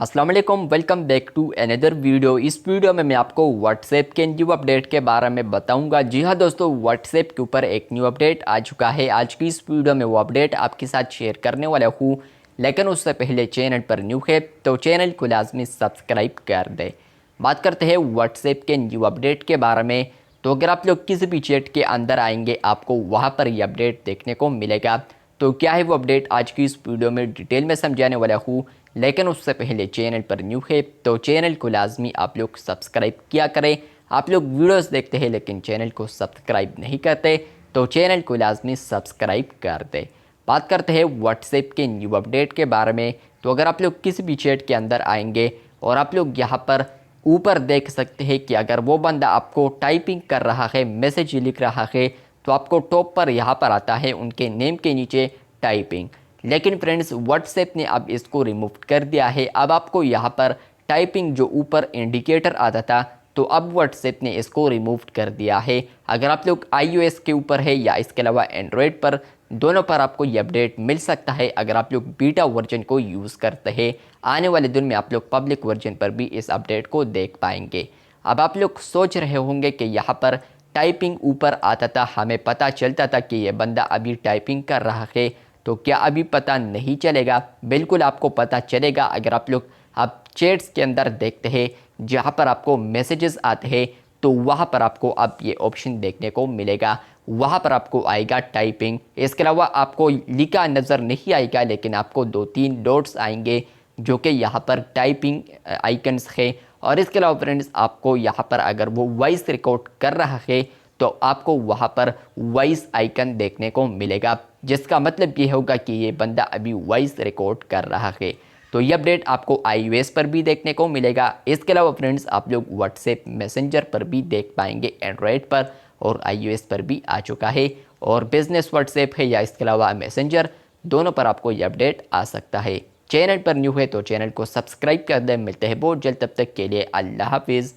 अस्सलाम वालेकुम, welcome back to another video. इस वीडियो में मैं आपको व्हाट्सएप के न्यू अपडेट के बारे में बताऊंगा। जी हाँ दोस्तों, व्हाट्सएप के ऊपर एक न्यू अपडेट आ चुका है। आज की इस वीडियो में वो अपडेट आपके साथ शेयर करने वाला हूँ, लेकिन उससे पहले चैनल पर न्यू है तो चैनल को लाजमी सब्सक्राइब कर दे। बात करते हैं व्हाट्सएप के न्यू अपडेट के बारे में। तो अगर आप लोग किसी भी चैट के अंदर आएंगे, आपको वहाँ पर ये अपडेट देखने को मिलेगा। तो क्या है वो अपडेट, आज की इस वीडियो में डिटेल में समझाने वाला हूँ, लेकिन उससे पहले चैनल पर न्यू है तो चैनल को लाजमी आप लोग सब्सक्राइब किया करें। आप लोग वीडियोस देखते हैं लेकिन चैनल को सब्सक्राइब नहीं करते, तो चैनल को लाजमी सब्सक्राइब कर दें। बात करते हैं व्हाट्सएप के न्यू अपडेट के बारे में। तो अगर आप लोग किसी भी चैट के अंदर आएंगे और आप लोग यहाँ पर ऊपर देख सकते हैं कि अगर वो बंदा आपको टाइपिंग कर रहा है, मैसेज लिख रहा है, तो आपको टॉप पर यहाँ पर आता है उनके नेम के नीचे टाइपिंग। लेकिन फ्रेंड्स, व्हाट्सएप ने अब इसको रिमूव कर दिया है। अब आपको यहाँ पर टाइपिंग जो ऊपर इंडिकेटर आता था, तो अब व्हाट्सएप ने इसको रिमूव कर दिया है। अगर आप लोग iOS के ऊपर है या इसके अलावा एंड्रॉयड पर, दोनों पर आपको ये अपडेट मिल सकता है। अगर आप लोग बीटा वर्जन को यूज़ करते हैं, आने वाले दिन में आप लोग पब्लिक वर्जन पर भी इस अपडेट को देख पाएंगे। अब आप लोग सोच रहे होंगे कि यहाँ पर टाइपिंग ऊपर आता था, हमें पता चलता था कि ये बंदा अभी टाइपिंग कर रहा है, तो क्या अभी पता नहीं चलेगा? बिल्कुल आपको पता चलेगा। अगर आप लोग आप चैट्स के अंदर देखते हैं, जहाँ पर आपको मैसेजेस आते हैं, तो वहाँ पर आपको अब ये ऑप्शन देखने को मिलेगा। वहाँ पर आपको आएगा टाइपिंग। इसके अलावा आपको लिखा नज़र नहीं आएगा, लेकिन आपको 2-3 डॉट्स आएंगे जो कि यहाँ पर टाइपिंग आइकन्स है। और इसके अलावा फ्रेंड्स, आपको यहाँ पर अगर वो वॉइस रिकॉर्ड कर रहा है, तो आपको वहाँ पर वॉइस आइकन देखने को मिलेगा, जिसका मतलब ये होगा कि ये बंदा अभी वॉइस रिकॉर्ड कर रहा है। तो ये अपडेट आपको iOS पर भी देखने को मिलेगा। इसके अलावा फ्रेंड्स, आप लोग व्हाट्सएप मैसेंजर पर भी देख पाएंगे, एंड्रॉयड पर और iOS पर भी आ चुका है। और बिजनेस व्हाट्सएप है या इसके अलावा मैसेंजर, दोनों पर आपको ये अपडेट आ सकता है। चैनल पर न्यू है तो चैनल को सब्सक्राइब कर दें। मिलते हैं बहुत जल्द, तब तक के लिए अल्लाह हाफिज़।